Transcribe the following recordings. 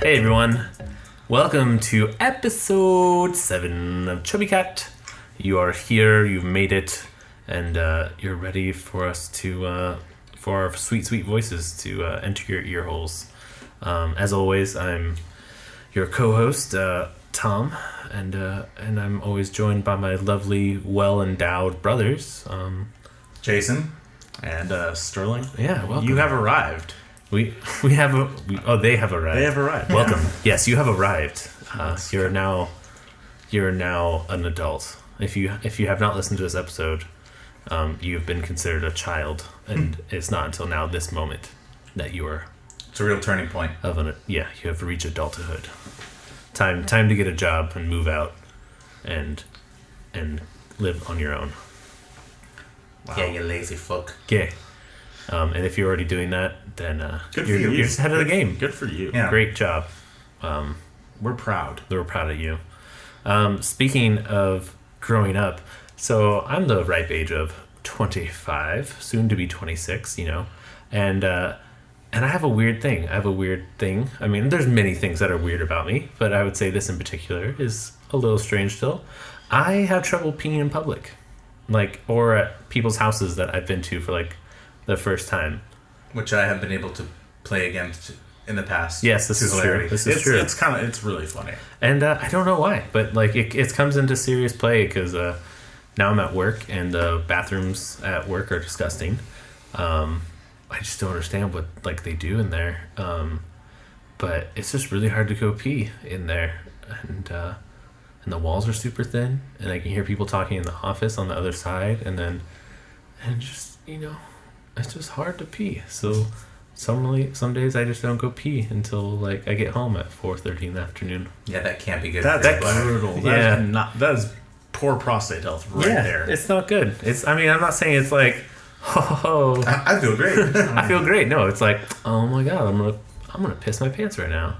Hey everyone, welcome to episode 7 of Chubby Cat. You are here, you've made it, and you're ready for us to, for our sweet, sweet voices to enter your ear holes. As always, I'm your co-host, Tom, and I'm always joined by my lovely, well-endowed brothers, Jason and Sterling. Yeah, welcome. You have arrived. They have arrived. They have arrived. Welcome. Yes, you have arrived. You're now an adult. If you have not listened to this episode, you have been considered a child, and it's not until now, this moment, that you are. It's a real turning point. You have reached adulthood. Time to get a job and move out, and live on your own. Wow. Yeah, you lazy fuck. Yeah. And if you're already doing that, then good for you. You're just ahead of the game. Good for you. Yeah. Great job. We're proud. We're proud of you. Speaking of growing up, so I'm the ripe age of 25, soon to be 26, and I have a weird thing. I mean, there's many things that are weird about me, but I would say this in particular is a little strange still. I have trouble peeing in public, or at people's houses that I've been to for the first time. Which I have been able to play against in the past. Yes, this is true. True. It's really funny. And I don't know why, but it comes into serious play because now I'm at work and the bathrooms at work are disgusting. I just don't understand what they do in there. But it's just really hard to go pee in there, and the walls are super thin, and I can hear people talking in the office on the other side, and just it's just hard to pee. So some days I just don't go pee until I get home at 4:30 in the afternoon. Yeah, that can't be good. That's brutal. That is poor prostate health there. It's not good. I'm not saying it's I feel great. I feel great. No, it's oh my god, I'm gonna piss my pants right now,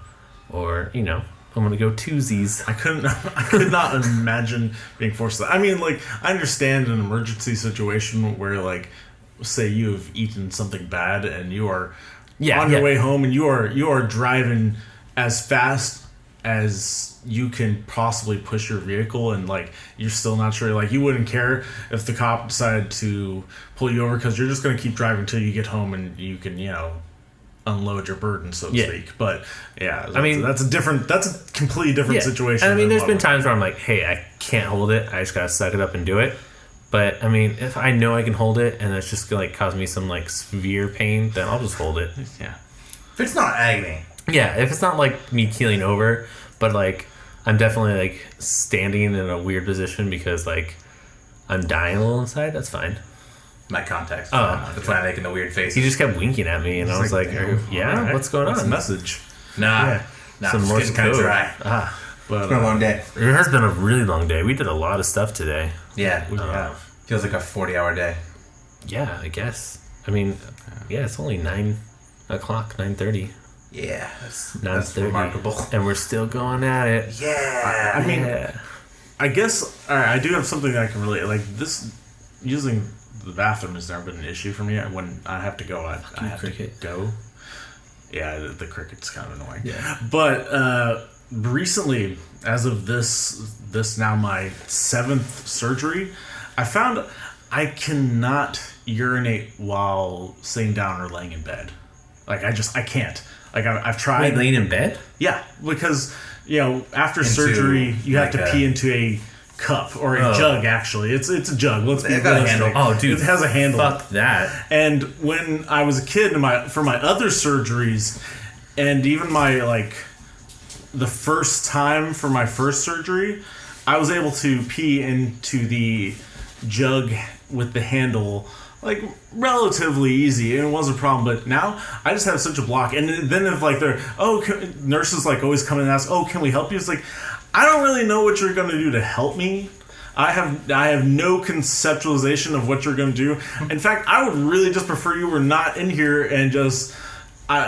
or I'm gonna go twosies. I could not imagine being forced to. I mean, I understand an emergency situation where say you have eaten something bad and you are on your way home and you are driving as fast as you can possibly push your vehicle, and you're still not sure, you wouldn't care if the cop decided to pull you over because you're just going to keep driving until you get home and you can unload your burden, so to speak. But that's a completely different situation. And there's been times where I'm hey, I can't hold it, I just gotta suck it up and do it. But if I know I can hold it and it's just gonna cause me some severe pain, then I'll just hold it. Yeah. If it's not agony. Yeah, if it's not me keeling over, but I'm definitely standing in a weird position because I'm dying a little inside, that's fine. My contacts. That's why I'm making the weird face. He just kept winking at me, and I was yeah, what's going on? What's the message? Nah. Some Morse kind of dry. But it's been a long day. It has been a really long day. We did a lot of stuff today. Yeah, we have. Feels like a 40-hour day. Yeah, I guess. It's only 9 o'clock, 9:30. Yeah, that's remarkable. And we're still going at it. Yeah. I guess I do have something that I can relate. This, using the bathroom has never been an issue for me. When I have to go, I have to go. Yeah, the cricket's kind of annoying. Yeah. But recently, as of this now my 7th surgery, I found I cannot urinate while sitting down or laying in bed. I can't. I've tried. Wait, laying in bed? Yeah, because after surgery you have to pee into a cup or a jug. Actually, it's a jug. Let's be realistic. Oh, dude, it has a handle. Fuck that. And when I was a kid, for my other surgeries, and even my the first time for my first surgery, I was able to pee into the jug with the handle relatively easy, and it wasn't a problem. But now I just have such a block, and then if nurses always come in and ask, can we help you? It's I don't really know what you're going to do to help me. I have no conceptualization of what you're going to do. In fact, I would really just prefer you were not in here and just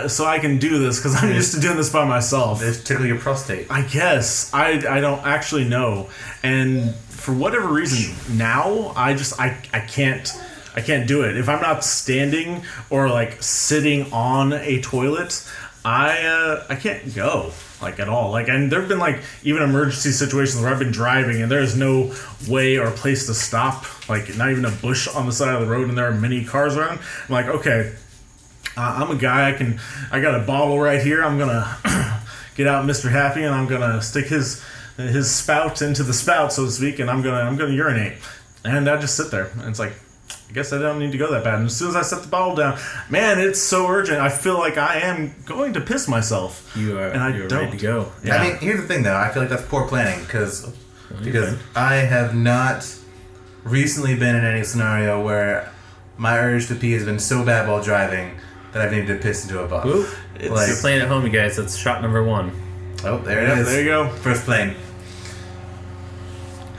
so I can do this, because I'm used to doing this by myself. It's tickle your prostate. I guess I don't actually know, and for whatever reason now I can't do it. If I'm not standing or sitting on a toilet, I can't go like at all. Like, and there've been like even emergency situations where I've been driving and there's no way or place to stop. Like, not even a bush on the side of the road, and there are many cars around. I'm like, okay, I'm a guy. I got a bottle right here. I'm gonna get out Mr. Happy, and I'm gonna stick his spout into the spout, so to speak, and I'm gonna urinate. And I just sit there, and it's like, I guess I don't need to go that bad. And as soon as I set the bottle down, man, it's so urgent. I feel like I am going to piss myself. You're ready to go. Yeah. I mean, here's the thing, though. I feel like that's poor planning because I have not recently been in any scenario where my urge to pee has been so bad while driving that I've needed to piss into a bottle. You're playing at home, you guys. That's shot number 1. Oh, there it is. There you go. First plane.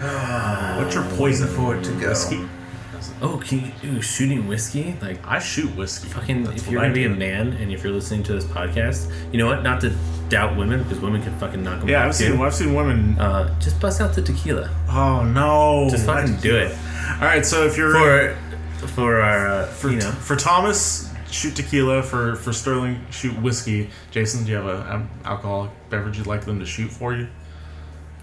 What's your poison? Forward to go. Whiskey? Oh, shooting whiskey? Like, I shoot whiskey. fucking, That's if what you're I gonna be do. a man and if you're listening to this podcast, you know what? Not to doubt women, because women can fucking knock them Yeah, out I've too. seen women. Just bust out the tequila. Oh no! Just fucking do it. All right, so if you're For our, for Thomas, shoot tequila. For Sterling, shoot whiskey. Jason, do you have an alcoholic beverage you'd like them to shoot for you?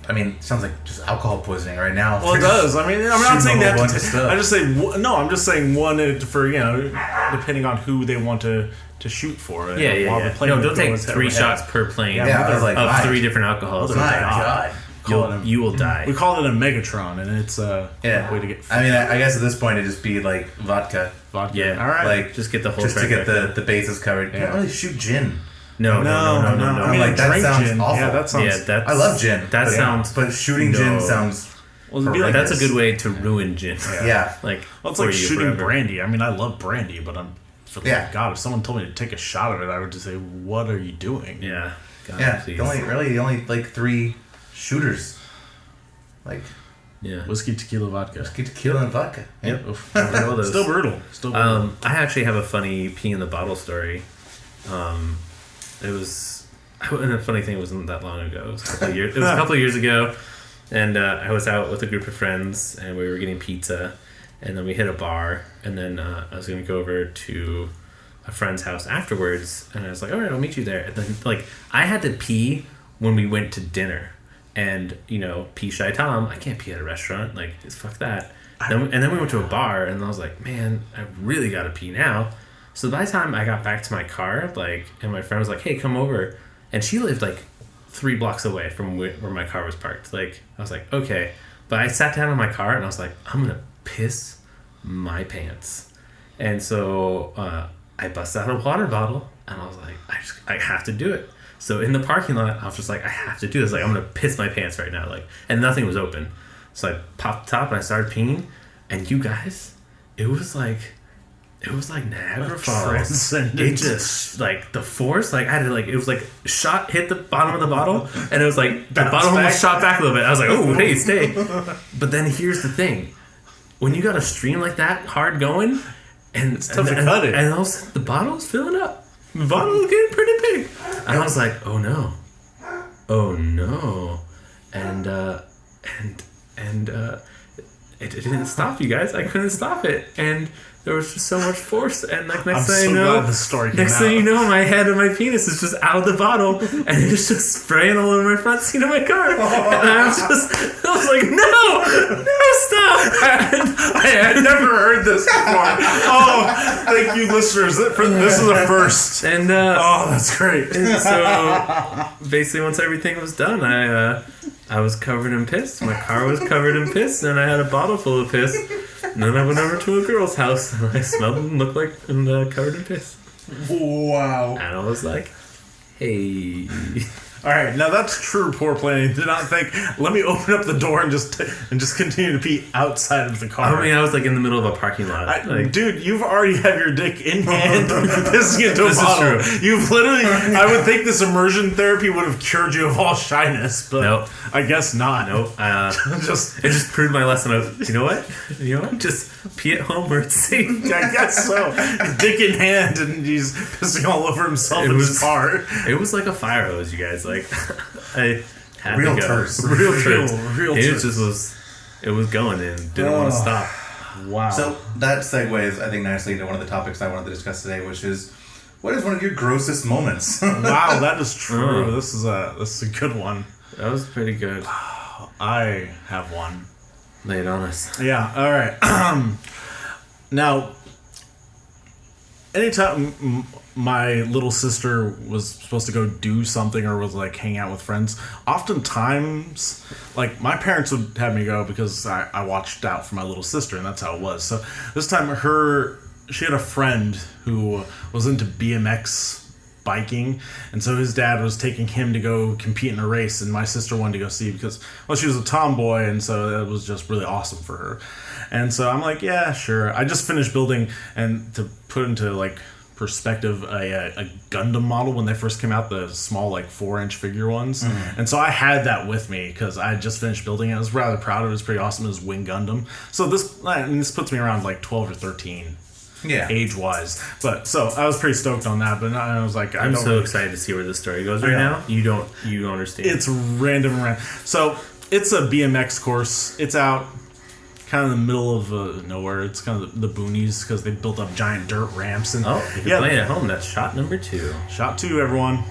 I mean, it sounds like just alcohol poisoning right now. Well, it does. I mean, I'm not saying that. bunch of stuff. I just say no. I'm just saying one for depending on who they want to shoot for. Yeah. No, don't take 3 shots per plane Yeah, I was like, of why? 3 different alcohols. My God. You will die. We call it a Megatron, and it's a way to get. I mean, I guess at this point it'd just be like vodka. Yeah. All right. Like, just get the whole just to get trifecta. the bases covered. You can't really shoot gin. No. I mean, Like, that drink sounds gin. awful. Yeah, that sounds. I love gin. That sounds. But shooting gin sounds. Well, it'd be like That's a good way to ruin gin. Yeah. Like, Well, it's for like you shooting forever. brandy. I mean, I love brandy, but Yeah. God, if someone told me to take a shot of it, I would just say, "What are you doing?" Yeah. God, Yeah. please. The only like 3 shooters. Like Yeah. Whiskey, tequila, vodka. tequila and vodka. Yep. All those. Still brutal. Still brutal. I actually have a funny pee in the bottle story. And the funny thing, it wasn't that long ago. It was a couple of years ago, and I was out with a group of friends, and we were getting pizza, and then we hit a bar, and then I was going to go over to a friend's house afterwards, and I was like, all right, I'll meet you there. And then, like, I had to pee when we went to dinner, and, pee shy Tom, I can't pee at a restaurant, like, fuck that. And then we went to a bar, and I was like, man, I really got to pee now. So by the time I got back to my car, like, and my friend was like, hey, come over. And she lived, like, 3 blocks away from where my car was parked. Like, I was like, okay. But I sat down in my car, and I was like, I'm going to piss my pants. And so I busted out a water bottle, and I was like, I have to do it. So in the parking lot, I was just like, I have to do this. Like, I'm going to piss my pants right now. Like, and nothing was open. So I popped the top, and I started peeing. And you guys, it was like Niagara Falls. Transcendent. It just, like, the force, like, I had to, like, it was like shot, hit the bottom of the bottle, and it was like, the bottle almost shot back a little bit. I was like, oh, hey, stay. But then here's the thing. When you got a stream like that, hard going, and it's tough to cut it. And all of a sudden, the bottle's filling up. The bottle was getting pretty big. And I was like, oh no. And it didn't stop, you guys. I couldn't stop it. And there was just so much force, and like next thing you know, my head and my penis is just out of the bottle, and it's just spraying all over my front seat of my car. And I was like, no, stop! I had never heard this before. Oh, thank you, listeners. This is a first. And that's great. And so basically, once everything was done, I was covered in piss. My car was covered in piss, and I had a bottle full of piss. And then I went over to a girl's house, and I smelled and looked like covered in piss. Wow. And I was like, hey. All right, now that's true poor planning. Did not think, let me open up the door and just continue to pee outside of the car. I mean, I was like in the middle of a parking lot. Dude, you've already have your dick in hand pissing into a bottle. Is true. You've literally, I would think this immersion therapy would have cured you of all shyness, but nope. I guess not. Nope. It just proved my lesson of, you know what? Just pee at home where it's safe. I guess so. Dick in hand, and he's pissing all over himself in his car. It was like a fire hose, you guys. Like, I had Real to go. terse. Real terse. It was going and didn't want to stop. Wow. So that segues, I think, nicely into one of the topics I wanted to discuss today, which is What is one of your grossest moments? Wow, that is true. This is a good one. That was pretty good. I have one. Lay it on us. Yeah. All right. Now, anytime my little sister was supposed to go do something or was like hang out with friends, oftentimes, like my parents would have me go because I watched out for my little sister, and that's how it was. So this time, she had a friend who was into BMX biking, and so his dad was taking him to go compete in a race, and my sister wanted to go see because, well, she was a tomboy, and so that was just really awesome for her. And so I'm like, yeah, sure. I just finished building, and to put into like perspective, a Gundam model when they first came out, the small like 4-inch figure ones. And so I had that with me because I had just finished building it. I was rather proud of it. It was pretty awesome. It was Wing Gundam. So this puts me around like 12 or 13. Yeah. Age-wise. But so I was pretty stoked on that, but I was like, I'm so excited to see where this story goes right now. You don't understand. It's random. So it's a BMX course. It's out kind of in the middle of nowhere. It's kind of the boonies because they built up giant dirt ramps. And if you're playing at home, that's shot number 2. Shot 2, everyone.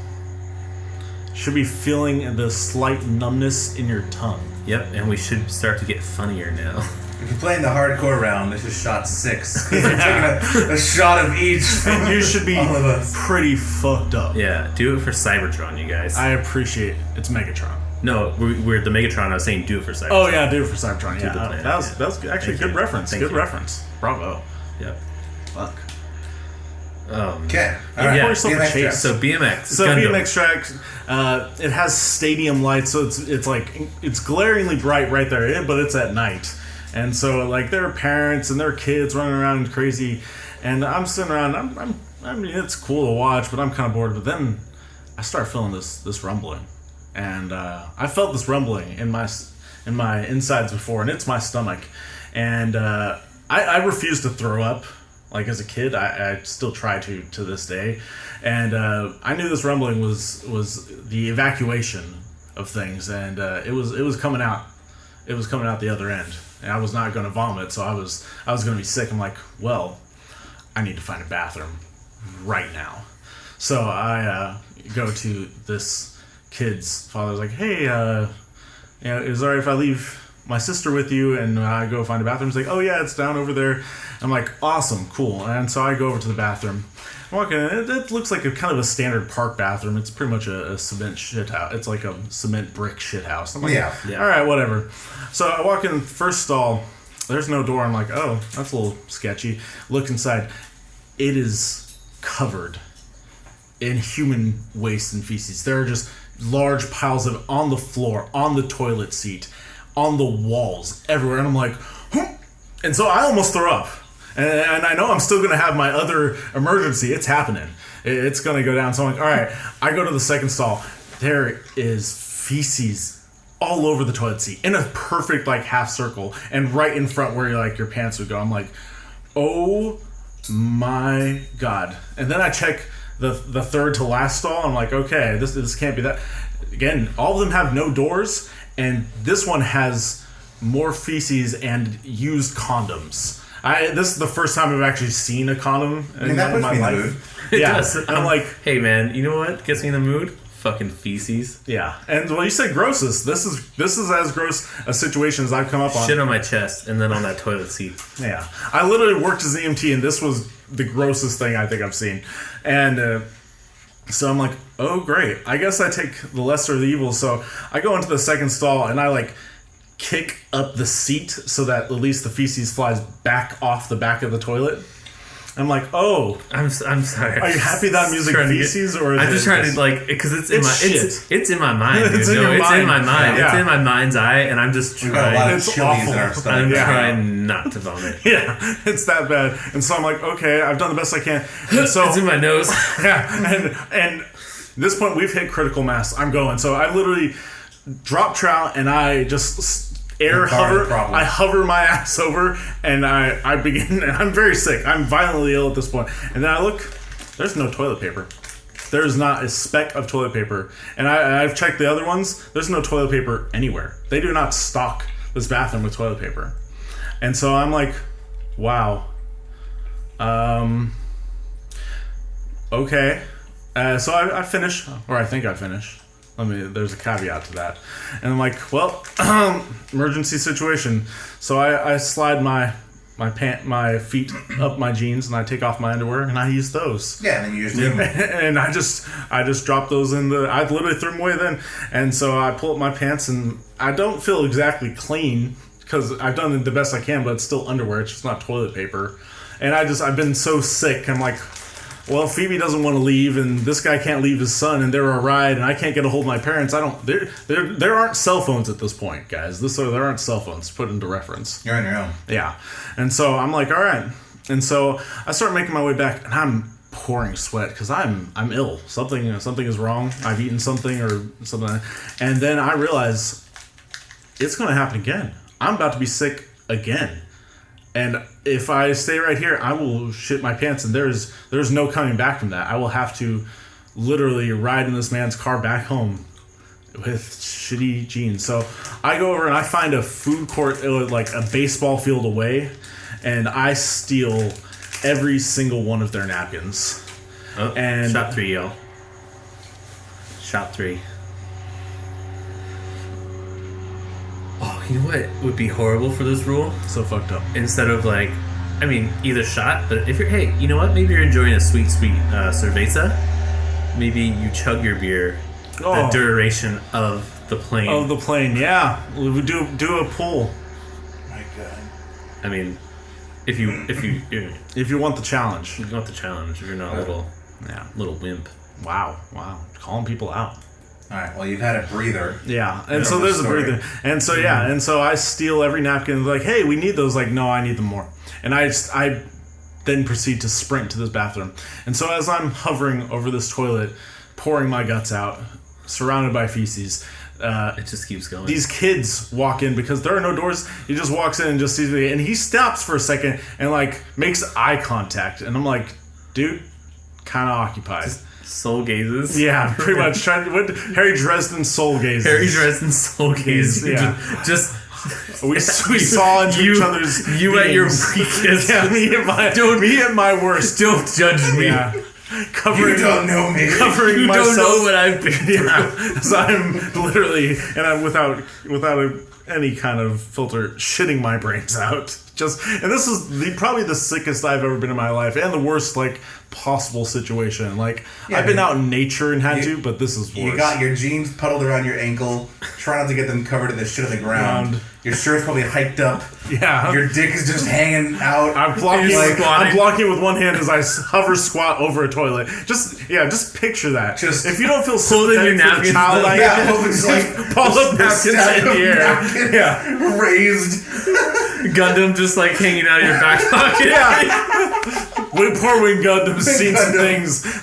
Should be feeling the slight numbness in your tongue. Yep, and we should start to get funnier now. If you're playing the hardcore round, this is shot 6. You're taking a shot of each. And you should be all of us. pretty fucked up. Yeah, do it for Cybertron, you guys. I appreciate it. It's Megatron. No, we're the Megatron. I was saying do it for Cybertron. Oh yeah, do it for Cybertron. Yeah, that was actually a good reference. Thank you. Reference. Bravo. Yep. Fuck. Okay. All right. Yeah. BMX So BMX. So Gundam. BMX track, it has stadium lights, so it's like it's glaringly bright right there, but it's at night, and so like there are parents and their kids running around crazy, and I'm sitting around. I mean, it's cool to watch, but I'm kind of bored. But then I start feeling this rumbling. And I felt this rumbling in my insides before, and it's my stomach. And I refused to throw up. Like as a kid, I still try to this day. And I knew this rumbling was the evacuation of things, and it was coming out. It was coming out the other end, and I was not going to vomit, so I was going to be sick. I'm like, well, I need to find a bathroom right now. So I go to this kid's father. Was like, hey, is it alright if I leave my sister with you and I go find a bathroom? He's like, oh yeah, it's down over there. I'm like, awesome, cool. And so I go over to the bathroom. I'm walking in. It looks like a kind of a standard park bathroom. It's pretty much a cement shit house. It's like a cement brick shit house. I'm like, Yeah. all right, whatever. So I walk in the first stall. There's no door. I'm like, oh, that's a little sketchy. Look inside. It is covered in human waste and feces. There are just large piles of it on the floor, on the toilet seat, on the walls, everywhere. And I'm like, and so I almost throw up. And I know I'm still going to have my other emergency. It's happening. It's going to go down. So I'm like, all right. I go to the second stall. There is feces all over the toilet seat in a perfect like half circle and right in front where your pants would go. I'm like, oh my God. And then I check the third to last stall. I'm like, okay, this can't be that. Again, all of them have no doors, and this one has more feces and used condoms. This is the first time I've actually seen a condom in that puts my me in the life. It Yeah, does. and I'm like, hey man, you know what gets me in the mood? Fucking feces. yeah. And when you say grossest, this is as gross a situation as I've come up on. Shit on my chest and then on that toilet seat. Yeah, I literally worked as an EMT, and this was the grossest thing I think I've seen. And so I'm like, oh great, I guess I take the lesser of the evil. So I go into the second stall, and I kick up the seat so that at least the feces flies back off the back of the toilet. I'm like, oh, I'm sorry. Are you happy that I'm using feces, or I'm just trying to because it's in my mind. Dude. It's in your it's mind. in my mind. Yeah. It's in my mind's eye, and I'm just We've got a lot trying. of It's chilies awful. in our stomach. I'm Yeah. trying not to vomit. Yeah, it's that bad. And so I'm like, okay, I've done the best I can. And so It's in my nose. yeah, and at this point we've hit critical mass. I'm going. So I literally drop trout, and I just I hover my ass over, and I begin, and I'm very sick. I'm violently ill at this point. And then I look, there's no toilet paper. There's not a speck of toilet paper. And I've checked the other ones. There's no toilet paper anywhere. They do not stock this bathroom with toilet paper. And so I'm like, wow. okay. So I finish, or I think I finish. There's a caveat to that. And I'm like, well, emergency situation. So I slide my feet up my jeans and I take off my underwear and I use those. Yeah, and then you just leave them. And I just drop those in I literally threw them away then. And so I pull up my pants and I don't feel exactly clean because I've done the best I can, but it's still underwear. It's just not toilet paper. And I've been so sick. I'm like, well, Phoebe doesn't want to leave, and this guy can't leave his son, and they're a ride, and I can't get a hold of my parents. There aren't cell phones at this point, guys. There aren't cell phones, put into reference. You're on your own. Yeah. And so I'm like, all right. And so I start making my way back, and I'm pouring sweat because I'm ill. Something is wrong. I've eaten something or something. And then I realize it's going to happen again. I'm about to be sick again. And if I stay right here, I will shit my pants, and there's no coming back from that. I will have to literally ride in this man's car back home with shitty jeans. So I go over and I find a food court, like a baseball field away, and I steal every single one of their napkins. Oh, and shot 3, y'all. Shot 3. Oh, you know what would be horrible for this rule? So fucked up. Instead of either shot, but if hey, you know what? Maybe you're enjoying a sweet cerveza. Maybe you chug your beer the duration of the plane. Of the plane, yeah. We do a pull. My God. I mean, if you want the challenge. You want the challenge. If you're not a little wimp. Wow. Calling people out. All right. Well, you've had a breather. Yeah, and so there's a breather, and so and so I steal every napkin. Like, hey, we need those. Like, no, I need them more. And I then proceed to sprint to this bathroom. And so as I'm hovering over this toilet, pouring my guts out, surrounded by feces, it just keeps going. These kids walk in because there are no doors. He just walks in and just sees me, and he stops for a second and makes eye contact, and I'm like, dude, kind of occupied. Soul gazes. Yeah, pretty much. Harry Dresden soul gazes. Harry Dresden soul gazes. Yeah. Just we saw into each other's you beings. at your weakest. Yeah, me at my worst. Don't judge me. Yeah. You don't know me. Covering you myself. don't know what I've been through. Yeah. So I'm literally, and I'm without any kind of filter, shitting my brains out. And this is probably the sickest I've ever been in my life, and the worst possible situation. I've been out in nature and had to, but this is worse. You got your jeans puddled around your ankle, trying not to get them covered in the shit on the ground. Your shirt's probably hiked up. Yeah. Your dick is just hanging out. I'm blocking with one hand as I hover squat over a toilet. Just picture that. If you don't feel holding your for the child I am, pull up napkins in the air. Yeah. Raised. Gundam just hanging out of your back pocket. Yeah. Poor Wing Gundam's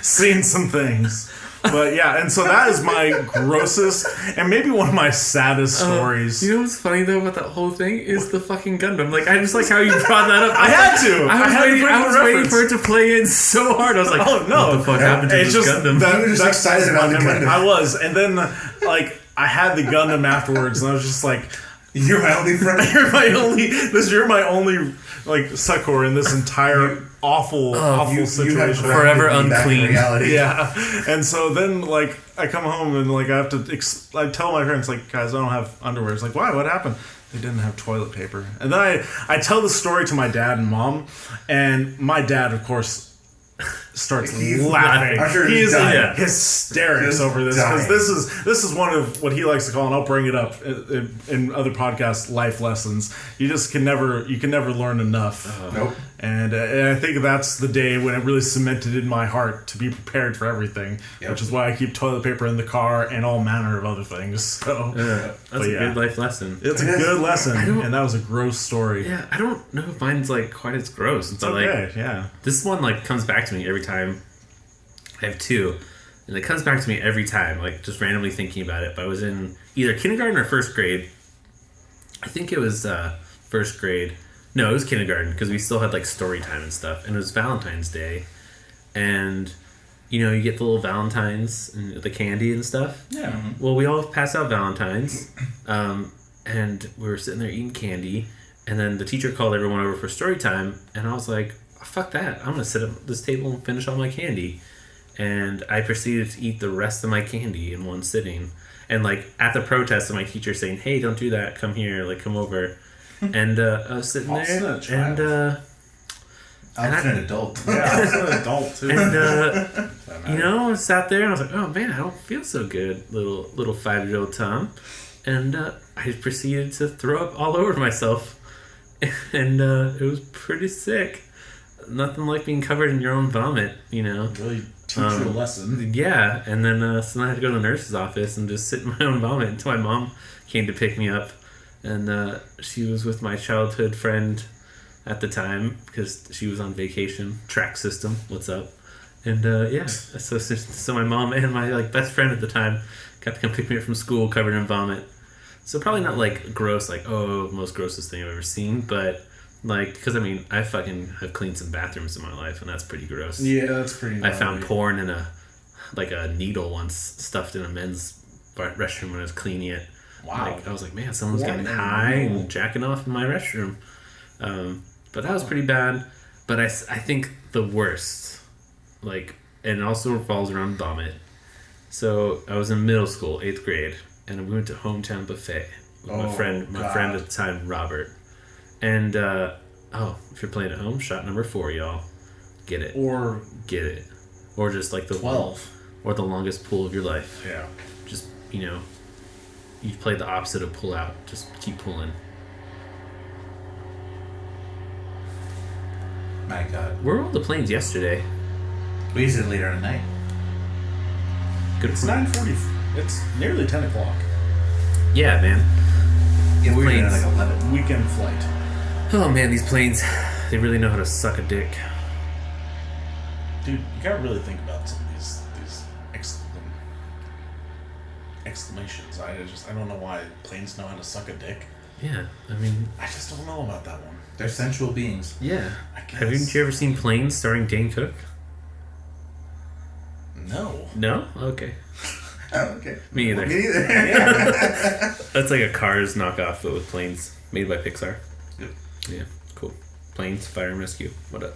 seen some things. But yeah, and so that is my grossest and maybe one of my saddest stories. You know what's funny though about that whole thing is the fucking Gundam. I just like how you brought that up. I had to. I was waiting for it to play in so hard. I was like, oh no, what the fuck happened to this Gundam? You were just excited about the Gundam. I was, and then I had the Gundam afterwards, and I was just like, "You're my only friend. You're my only succor in this entire awful situation. Forever unclean. Yeah, and so then I come home and I have to I tell my parents guys, I don't have underwear. It's why? What happened? They didn't have toilet paper. And then I tell the story to my dad and mom, and my dad, of course, starts laughing. He is in hysterics over this because this is one of what he likes to call, and I'll bring it up in other podcasts, life lessons. You can never learn enough. Nope. And I think that's the day when it really cemented in my heart to be prepared for everything, which is why I keep toilet paper in the car and all manner of other things. So that's a good life lesson. It's a good lesson, and that was a gross story. Yeah, I don't know if mine's quite as gross. It's okay, yeah. This one comes back to me every time. I have two, and it comes back to me every time, just randomly thinking about it. But I was in either kindergarten or first grade. I think it was first grade. No, it was kindergarten because we still had story time and stuff, and it was Valentine's Day, and you get the little Valentines and the candy and stuff. Yeah. Mm-hmm. Well, we all passed out Valentines, and we were sitting there eating candy, and then the teacher called everyone over for story time, and I was like, fuck that, I'm gonna sit at this table and finish all my candy. and I proceeded to eat the rest of my candy in one sitting. And like at the protest of my teacher saying, "Hey, don't do that. Come here. Like, come over." And I was sitting there, and I was an adult. Yeah, I was an adult too. And I sat there and I was like, "Oh man, I don't feel so good, little 5-year-old Tom." And I proceeded to throw up all over myself, and it was pretty sick. Nothing like being covered in your own vomit, Really teach you a lesson. Yeah, and then so then I had to go to the nurse's office and just sit in my own vomit until my mom came to pick me up. And she was with my childhood friend at the time because she was on vacation. Track system, what's up? And so my mom and my like best friend at the time got to come pick me up from school covered in vomit. So probably not like gross, like most grossest thing I've ever seen, but like because I fucking have cleaned some bathrooms in my life and that's pretty gross. Yeah, that's pretty. I found porn in a needle once stuffed in a men's restroom when I was cleaning it. Wow. Like, I was like, man, someone's getting high and jacking off in my restroom. But that was pretty bad. But I think the worst, and it also revolves around vomit. So I was in middle school, 8th grade, and we went to Hometown Buffet with my friend at the time, Robert. And, if you're playing at home, shot number 4, y'all. Get it. Or just like the 12. Or the longest pull of your life. Yeah. Just, you play the opposite of pull out. Just keep pulling. My God. Where were all the planes yesterday? We used it later at night. It's 9:40. It's nearly 10 o'clock. Yeah, man. Yeah, we were Planes. at 11. Weekend flight. Oh man, these planes, they really know how to suck a dick. Dude, you gotta really think about some of these exclamations. I don't know why planes know how to suck a dick. Yeah, I just don't know about that one. They're sensual beings. Yeah. I guess. Haven't you ever seen Planes starring Dane Cook? No. No? Okay. Oh, okay. Me either. Me neither. That's like a Cars knockoff, but with planes. Made by Pixar. Yep. Yeah, cool. Planes, fire and rescue. What up?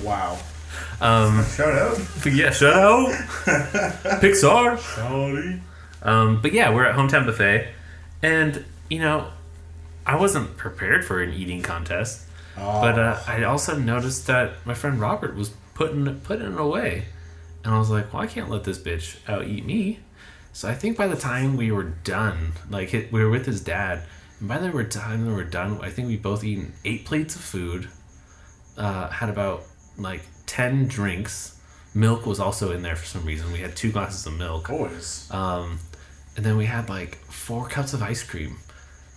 Wow. Shout out. But yeah, shout out. Pixar. Sorry. But yeah, we're at Hometown Buffet. And, I wasn't prepared for an eating contest. Oh. But I also noticed that my friend Robert was putting it away. And I was like, well, I can't let this bitch out-eat me. So I think by the time we were done, we were with his dad. And by the time we were done, I think we both eaten 8 plates of food. Had about 10 drinks. Milk was also in there for some reason. We had 2 glasses of milk. Boys. And then we had 4 cups of ice cream.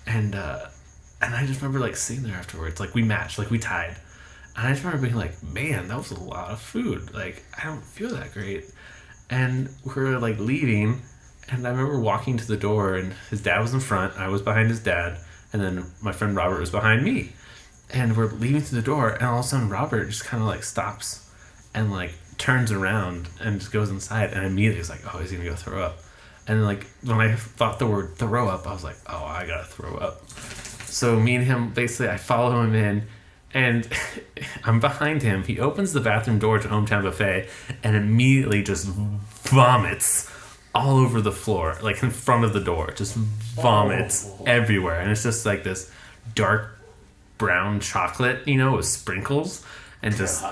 And I just remember sitting there afterwards. We matched, we tied. And I just remember being man, that was a lot of food. I don't feel that great. And we were leaving. And I remember walking to the door and his dad was in front. I was behind his dad. And then my friend Robert was behind me. And we're leaving through the door. And all of a sudden Robert just kind of stops and turns around and just goes inside. And immediately was oh, he's going to go throw up. And when I thought the word throw up, I was oh, I got to throw up. So me and him, basically, I follow him in. And I'm behind him. He opens the bathroom door to Hometown Buffet and immediately just vomits all over the floor, in front of the door. Just vomits everywhere. And it's just this dark brown chocolate, with sprinkles and just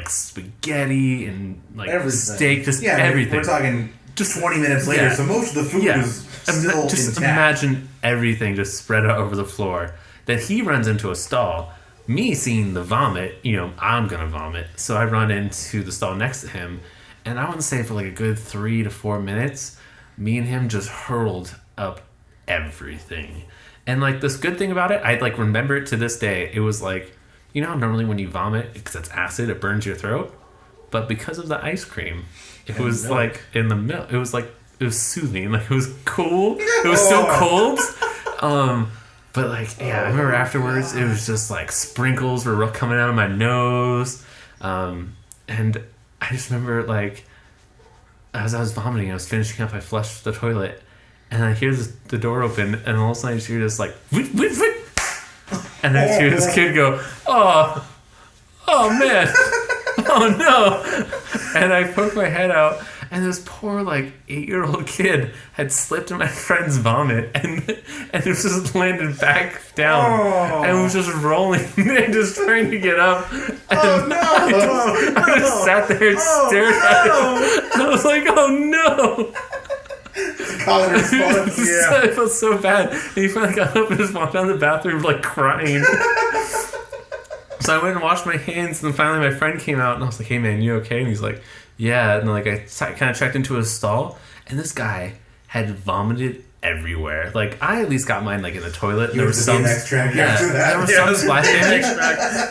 spaghetti and steak, just everything. We're talking just 20 minutes later, so most of the food is still just intact. Imagine everything just spread out over the floor. Then he runs into a stall. Me seeing the vomit, I'm gonna vomit. So I run into the stall next to him, and I wouldn't say for a good 3 to 4 minutes, me and him just hurled up everything. And this good thing about it, I remember it to this day. It was normally when you vomit, because it's acid, it burns your throat. But because of the ice cream, it was in the milk. It was it was soothing. It was cool. It was still cold. But I remember afterwards, it was just sprinkles were coming out of my nose. And I just remember as I was vomiting, I was finishing up, I flushed the toilet, and I hear the door open, and all of a sudden I hear this "Whit, whit, whit," and I hear this kid go, oh man, oh no. And I poked my head out, and this poor, like, 8-year-old kid had slipped in my friend's vomit, and it just landed back down, and was just rolling, and just trying to get up. And I just sat there and stared at it. And I was like, oh no! Call it response. Yeah. I felt so bad. And he finally got up and just walked down the bathroom, like, crying. So I went and washed my hands, and then finally my friend came out, and I was like, hey man, you okay? And he's like, yeah. And like I kind of checked into his stall, and this guy had vomited everywhere. Like, I at least got mine like in the toilet. And there was some extract after that. There was some splash damage.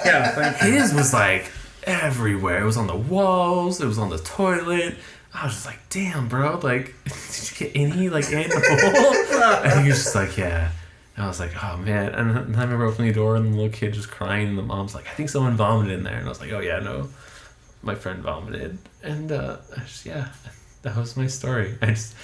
Yeah, thank you. His was like everywhere. It was on the walls. It was on the toilet. I was just like, damn, bro. Like, did you get any like animal? And he was just like, yeah. And I was like, oh man. And I remember opening the door and the little kid just crying, and the mom's like, I think someone vomited in there. And I was like, oh yeah, no, my friend vomited. And yeah, that was my story. I just,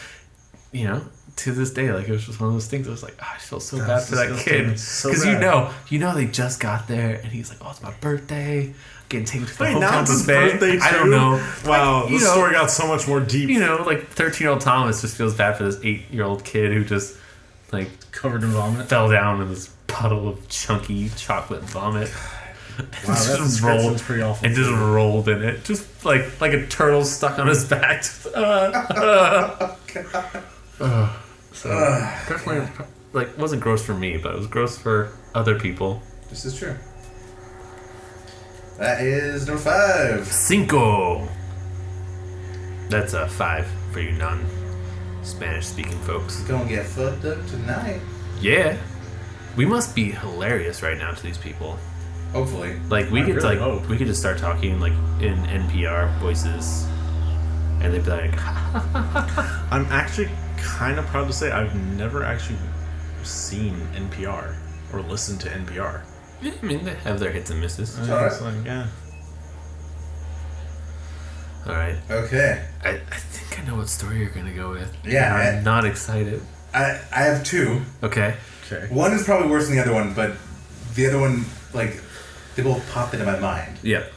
to this day, like, it was just one of those things. I was like, oh, I feel so bad for that kid, because they just got there, and he's like, oh, it's my birthday, getting taken to the hometown buffet. I don't know. Wow, like, the story got so much more deep. Like 13-year-old Thomas just feels bad for this 8-year-old kid who just like covered in vomit, fell down in this puddle of chunky chocolate vomit. Wow, that's pretty awful. And just rolled in it, just like a turtle stuck on his back. So definitely, like, wasn't gross for me, but it was gross for other people. This is true. That is number 5. Cinco. That's a 5 for you non-Spanish speaking folks. Gonna get fucked up tonight. Yeah, we must be hilarious right now to these people. Hopefully, like we could we could just start talking like in NPR voices, and they'd be like, I'm actually kind of proud to say I've never actually seen NPR or listened to NPR. Yeah, I mean, they have their hits and misses. Yeah. All right. Okay. I think I know what story you're gonna go with. Yeah. I'm not excited. I have 2. Okay. One is probably worse than the other one, but the other one, like, they both popped into my mind. Yep.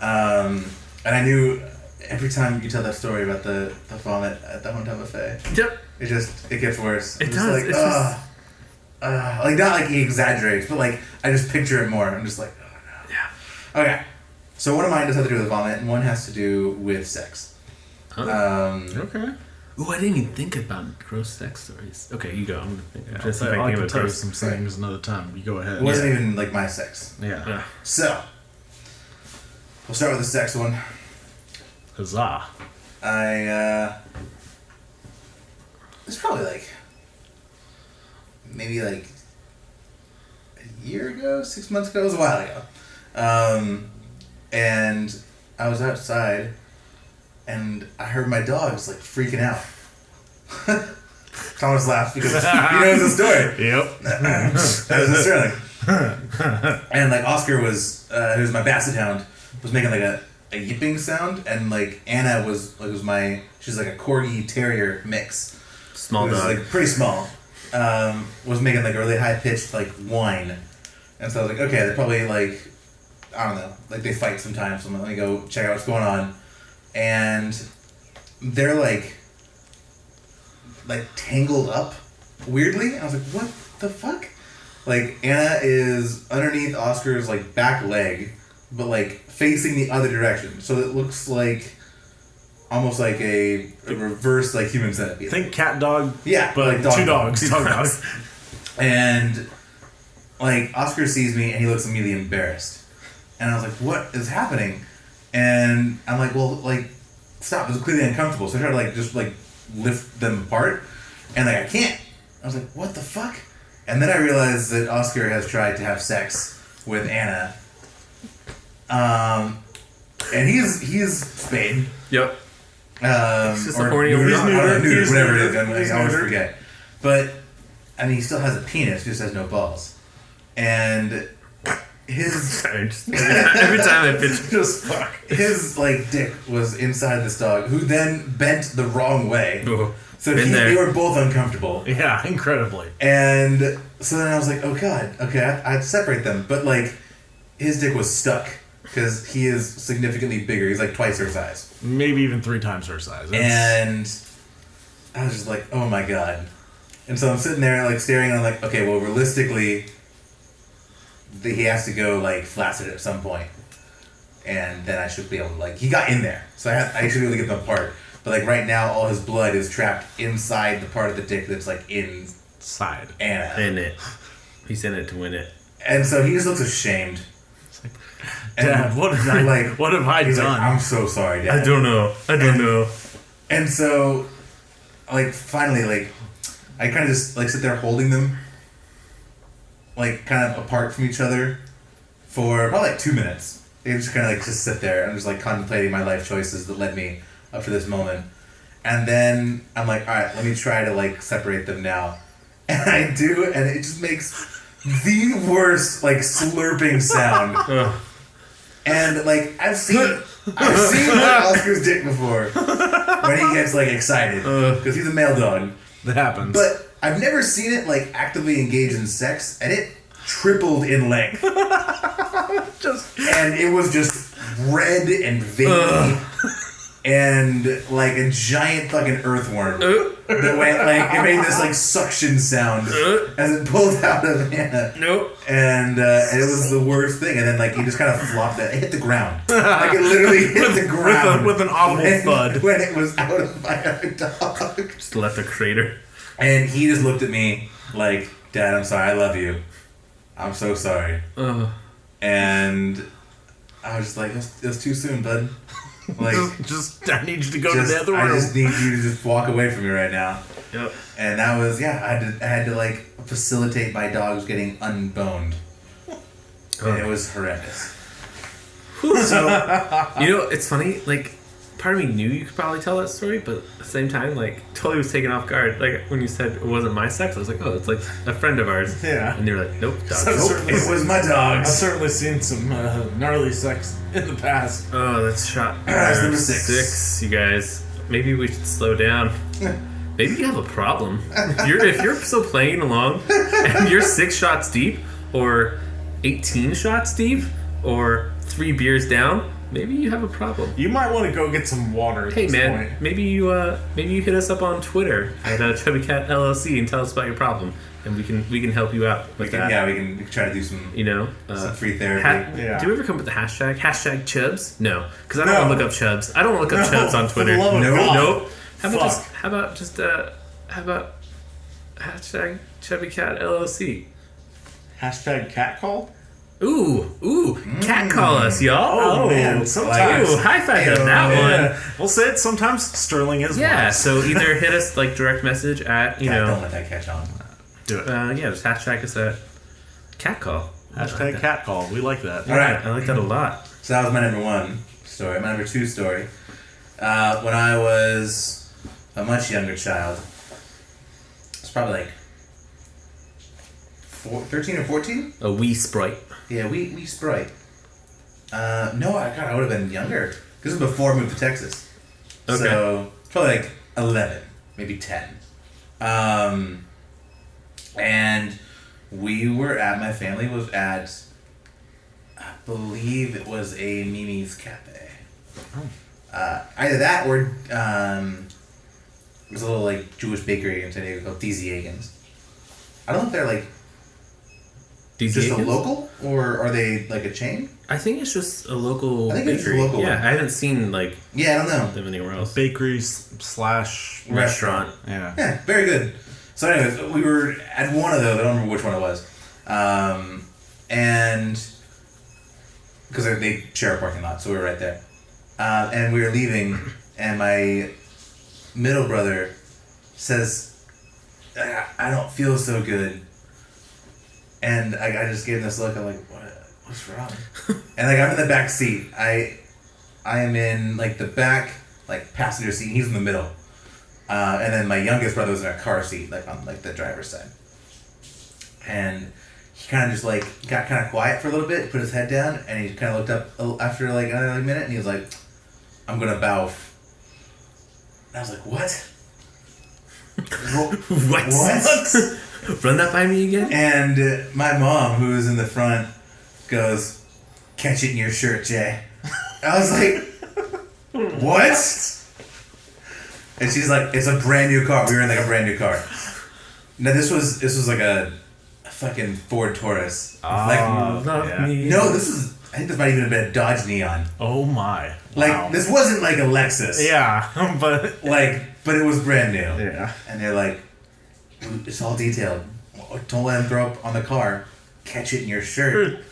And I knew every time you tell that story about the vomit at the hometown buffet. Yep. It gets worse. It It's does. Like, like, not like he exaggerates, but like I just picture it more. I'm just like, oh no. Yeah. Okay. So one of mine does have to do with vomit, and one has to do with sex. Okay. Ooh, I didn't even think about gross sex stories. Okay, you go. I'm gonna think. Yeah, Just I think can about tell you gross. some things another time. You go ahead. It wasn't even like my sex. Yeah. So we'll start with the sex one. Huzzah. It's probably like maybe like a year ago, 6 months ago. It was a while ago. And I was outside, and I heard my dogs like freaking out. Thomas laughed because he knows the story. Yep. That was Sterling. And like Oscar was, who's my basset hound, was making like a yipping sound, and like Anna was she's like a corgi terrier mix. Small was, dog. like pretty small. Was making like a really high pitched like whine, and so I was like, okay, they're probably like, I don't know, like they fight sometimes. So let me go check out what's going on, and they're like tangled up weirdly. I was like, what the fuck? Like Anna is underneath Oscar's like back leg, but like facing the other direction, so it looks like almost like a reverse like human centipede. Think cat dog. Yeah, but like dog, two dogs. Dog dogs. And like Oscar sees me and he looks immediately embarrassed, and I was like, what is happening? And I'm like, well, like, stop, it's clearly uncomfortable. So I try to like just like lift them apart, and like I can't. I was like, what the fuck? And then I realized that Oscar has tried to have sex with Anna. And he's spayed. Yep. He's just a horny old neutered, dog. neutered, whatever it is. I always neutered. forget. But I mean, he still has a penis, just has no balls. And his Sorry, every time I picture just fuck. His like dick was inside this dog, who then bent the wrong way. Ooh, So there. they were both uncomfortable. Yeah, incredibly. And so then I was like, oh god, okay, I'd separate them. But like, his dick was stuck because he is significantly bigger. He's like twice her size. Maybe even 3 times her size. And I was just like, oh my god. And so I'm sitting there like staring and I'm like, okay, well realistically, he has to go like flaccid at some point. And then I should be able to like, he got in there. So I should be able to get them apart. But like right now, all his blood is trapped inside the part of the dick that's like inside Anna. In it. He's in it to win it. And so he just looks ashamed. Dad, what have I done? Like, I'm so sorry, Dad. I don't know. And so, like, finally, like, I kind of just, like, sit there holding them, like, kind of apart from each other for probably, like, 2 minutes. They just kind of, like, just sit there. I'm just, like, contemplating my life choices that led me up to this moment. And then I'm like, all right, let me try to, like, separate them now. And I do, and it just makes the worst, like, slurping sound. And, like, I've seen Oscar's dick before when he gets, like, excited. Because he's a male dog. That happens. But I've never seen it, like, actively engage in sex, and it tripled in length. And it was just red and veiny. And like a giant fucking earthworm that went like it made this like suction sound as it pulled out of Hannah. And it was the worst thing. And then like he just kind of flopped it. It hit the ground. Like it literally hit the ground with an audible thud when it was out of my other dog. Just left a crater. And he just looked at me like, Dad, I'm sorry. I love you. I'm so sorry. And I was just like, it was too soon, bud. Like, I need you to go to the other room. I just need you to just walk away from me right now. Yep. And that was I had to like facilitate my dogs getting unboned. And it was horrendous. So it's funny. Like, part of me knew you could probably tell that story, but at the same time, like, totally was taken off guard. Like when you said it wasn't my sex, I was like, oh, it's like a friend of ours. Yeah. And they were like, nope, dog. It was my dogs. I've certainly seen some gnarly sex in the past. Oh, that's shot. That's number 6. You guys. Maybe we should slow down. Maybe you have a problem. If you're still playing along and you're 6 shots deep, or 18 shots deep, or 3 beers down, maybe you have a problem. You might want to go get some water. Hey man, point. maybe you hit us up on Twitter at Chubby Cat LLC and tell us about your problem, and we can help you out with that. Yeah, we can try to do some some free therapy. Do you ever come up with the hashtag Chubs? No, because I don't want to look up Chubs. I don't want to look up Chubs on Twitter. Nope. How about hashtag Chubby Cat LLC? Hashtag cat call? Ooh, cat call us, y'all. Oh man, sometimes. Ooh, high five on that one. We'll say it sometimes. Sterling is Yeah, wise. so either hit us like direct message at Don't let that catch on. Do it. Just hashtag us at cat call. Hashtag cat call. We like that. All right, I like that a lot. So that was my number 1 story. My number 2 story. When I was a much younger child, it's probably like 13 or 14. A wee sprite. Yeah, we Sprite. No, I would have been younger. This was before I moved to Texas. Okay. So, probably like 11, maybe 10. And my family was at, I believe it was a Mimi's Cafe. Either that or there's a little like Jewish bakery in San Diego called Dizzy Egan's. I don't know if they're like just a local, or are they like a chain? I think it's just a local I think bakery. It's a local one. one. I haven't seen like I don't know them anywhere else. Bakeries / Restaurant. Yeah, very good. So anyways, we were at one of those. I don't remember which one it was. And because they share a parking lot, so we were right there. And we were leaving, and my middle brother says, I don't feel so good. And I just gave him this look. I'm like, what's wrong? And like I'm in the back seat. I am in like the back like passenger seat. He's in the middle. And then my youngest brother was in a car seat, like on like the driver's side. And he kind of just like got kind of quiet for a little bit, put his head down, and he kind of looked up after like another minute, and he was like, "I'm gonna bow." And I was like, "What? What? Run that by me again." And my mom, who was in the front, goes, catch it in your shirt, Jay. I was like, what? And she's like, it's a brand new car. We were in like a brand new car. Now this was like a fucking Ford Taurus. No, this is. I think this might even have been a Dodge Neon. Oh my! Like wow. This wasn't like a Lexus. Yeah, but but it was brand new. Yeah. And they're like, it's all detailed. Don't let him throw up on the car. Catch it in your shirt.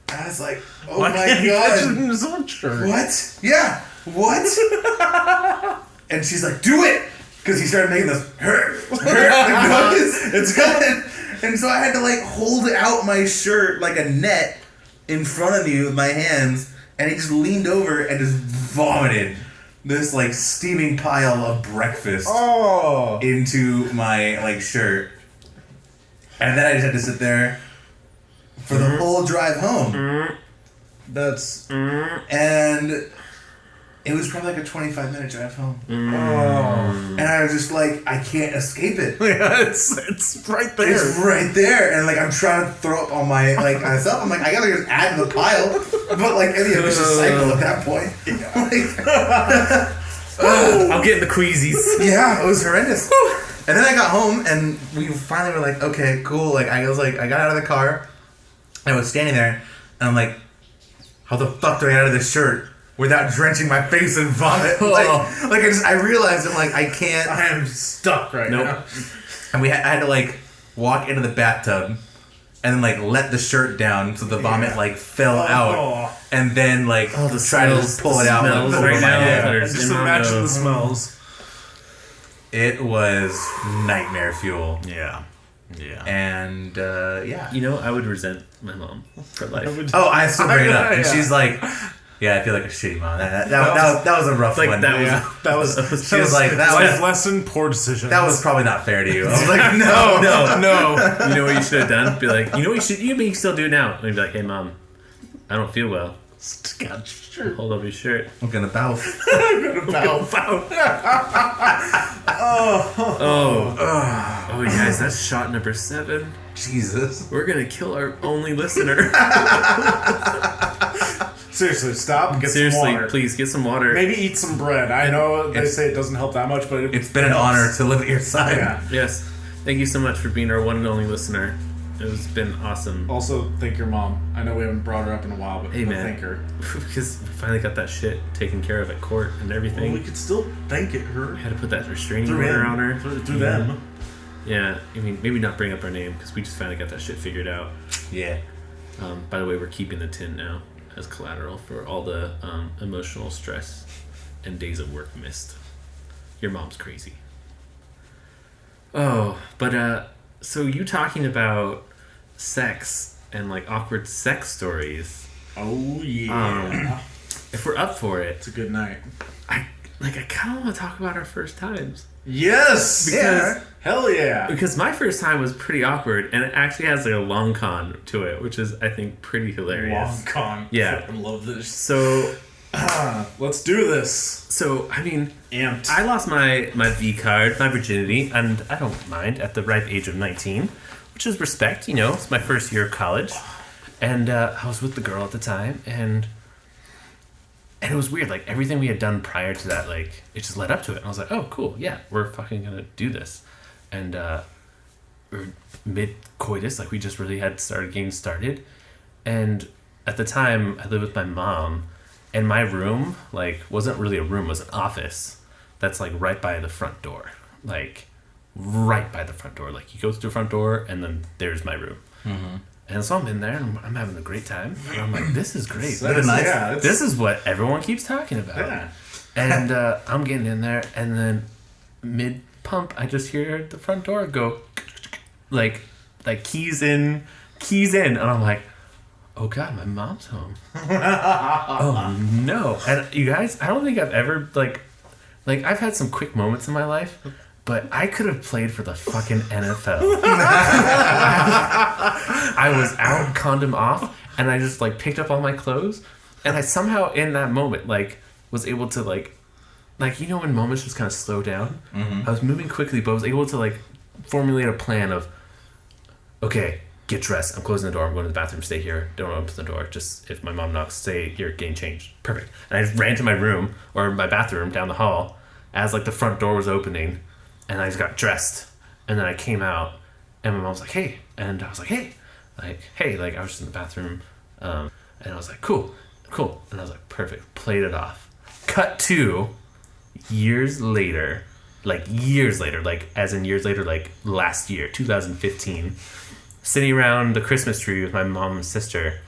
I was like, oh why my can't he catch it in god. his own shirt? What? Yeah. What? And she's like, do it, because he started making this noise. It's good. And so I had to like hold out my shirt like a net in front of me with my hands, and he just leaned over and just vomited this like steaming pile of breakfast into my like shirt. And then I just had to sit there for the whole drive home. And it was probably like a 25-minute drive home. And I was just like, I can't escape it. Yeah, it's right there. It's right there. And like I'm trying to throw up on my like myself. I'm like, I gotta just add to the pile. But like any vicious cycle at that point. I'm getting the queasies. Yeah, it was horrendous. And then I got home and we finally were like, okay, cool. Like I got out of the car and I was standing there and I'm like, how the fuck do I get out of this shirt without drenching my face in vomit? I realized I'm like, I can't. I am stuck right now. And I had to like walk into the bathtub and then like let the shirt down so the vomit like fell out, and then like the try to just pull it out smells over right my now. head. Just imagine the smells. It was nightmare fuel. Yeah. And yeah. You know, I would resent my mom for life. I still bring it up, and Yeah. she's like, "Yeah, I feel like a shitty mom. That was a rough one." That was She was like, life lesson, poor decision. That was probably not fair to you. I was like, no. You know what you should have done? Be like, you know what you can still do now? And be like, hey mom, I don't feel well. Hold up your shirt. I'm gonna bow. Oh, you guys, that's shot number 7. Jesus. We're gonna kill our only listener. Seriously, stop. Get Seriously, some water. please get some water. Maybe eat some bread. I know they say it doesn't help that much, but It's been an honor to live at your side. Yeah. Yes. Thank you so much for being our one and only listener. It's been awesome. Also, thank your mom. I know we haven't brought her up in a while, but Hey, man. thank her. Because we finally got that shit taken care of at court and everything. Well, we could still thank her. Had to put that restraining order on her. Through them. Yeah, I mean, maybe not bring up our name because we just finally got that shit figured out. Yeah. By the way, we're keeping the tin now as collateral for all the emotional stress and days of work missed. Your mom's crazy. Oh, but so you talking about sex and like awkward sex stories. Oh yeah. If we're up for it, It's a good night. I kind of want to talk about our first times. Yes. Because Hell yeah. Because my first time was pretty awkward, and it actually has like a long con to it, which is, I think, pretty hilarious. Long con. Yeah. I love this. So, Let's do this. so I mean, Amped. I lost my V card, my virginity, and I don't mind at the ripe age of 19, which is respect, you know. It's my first year of college, and I was with the girl at the time, and it was weird. Like everything we had done prior to that, like it just led up to it. And I was like, oh, cool, yeah, we're fucking gonna do this, and we're mid coitus, like we just really had started getting started, and at the time I lived with my mom. And my room, like, wasn't really a room, it was an office that's, like, right by the front door. Like, right by the front door. Like, you go through the front door, and then there's my room. Mm-hmm. And so I'm in there, and I'm having a great time. And I'm like, this is great. This is what everyone keeps talking about. Yeah. And I'm getting in there, and then mid-pump, I just hear the front door go, like keys in. And I'm like, oh God, my mom's home. Oh no. And you guys, I don't think I've ever, like I've had some quick moments in my life, but I could have played for the fucking NFL. I was out, condom off, and I just, like, picked up all my clothes, and I somehow, in that moment, like, was able to, like, you know when moments just kind of slow down? Mm-hmm. I was moving quickly, but I was able to, like, formulate a plan of, okay, get dressed. I'm closing the door. I'm going to the bathroom. Stay here. Don't open the door. Just if my mom knocks, stay here. Getting changed. Perfect. And I just ran to my room or my bathroom down the hall as like the front door was opening, and I just got dressed. And then I came out, and my mom was like, "Hey," and I was like, "Hey," like I was just in the bathroom, and I was like, "Cool," and I was like, "Perfect." Played it off. Cut to years later, like last year, 2015. Sitting around the Christmas tree with my mom and sister,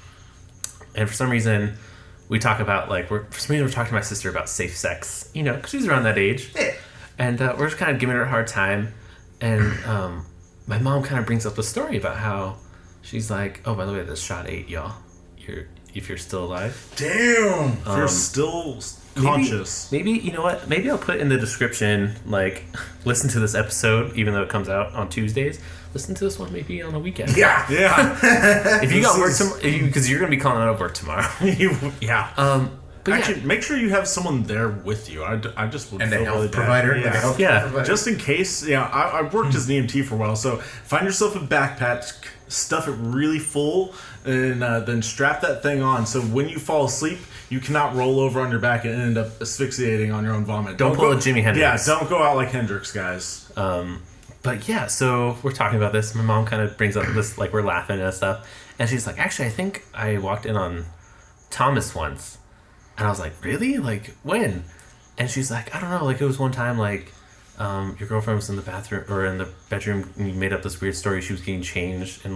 and for some reason, we talk about we're talking to my sister about safe sex, because she's around that age, and we're just kind of giving her a hard time, and my mom kind of brings up a story about how she's like, "Oh, by the way, this shot 8, y'all. If you're still alive, damn, if you're still conscious, maybe you know what? Maybe I'll put in the description listen to this episode, even though it comes out on Tuesdays." Listen to this one maybe on the weekend. Yeah. If you got work tomorrow, because you're going to be calling out of work tomorrow. Yeah. But actually, make sure you have someone there with you. I just would and feel a health really provider. bad. Like a health provider. Just in case. Yeah, I worked as an EMT for a while, so find yourself a backpack, stuff it really full, and then strap that thing on. So when you fall asleep, you cannot roll over on your back and end up asphyxiating on your own vomit. Don't pull a Jimi Hendrix. Yeah, don't go out like Hendrix, guys. But yeah, so we're talking about this. My mom kind of brings up this, we're laughing and stuff. And she's like, "Actually, I think I walked in on Thomas once." And I was like, "Really? When?" And she's like, "I don't know. It was one time, your girlfriend was in the bathroom or in the bedroom and you made up this weird story. She was getting changed and,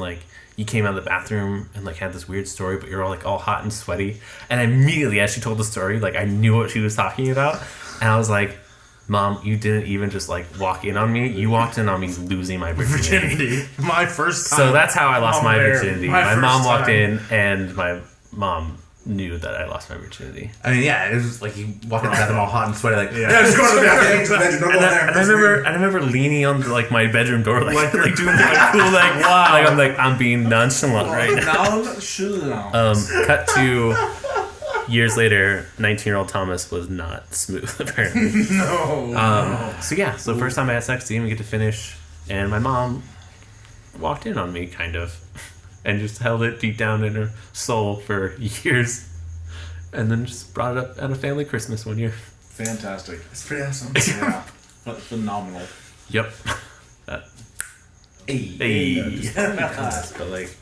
you came out of the bathroom and, had this weird story, but you're all hot and sweaty." And immediately, as she told the story, I knew what she was talking about. And I was like, "Mom, you didn't even just walk in on me. You walked in on me losing my virginity." My first time. So that's how I lost my virginity. My mom walked in. in, and my mom knew that I lost my virginity. I mean, yeah, it was you walk in the bathroom all hot and sweaty, just go to the bathroom. And I remember leaning on my bedroom door, doing cool, wow. I'm being nonchalant right now. Cut to years later, 19-year-old Thomas was not smooth, apparently. No. So first time I had sex, didn't even get to finish, and my mom walked in on me, kind of, and just held it deep down in her soul for years, and then just brought it up at a family Christmas one year. Fantastic. It's pretty awesome. Yeah. Phenomenal. Yep. Hey. But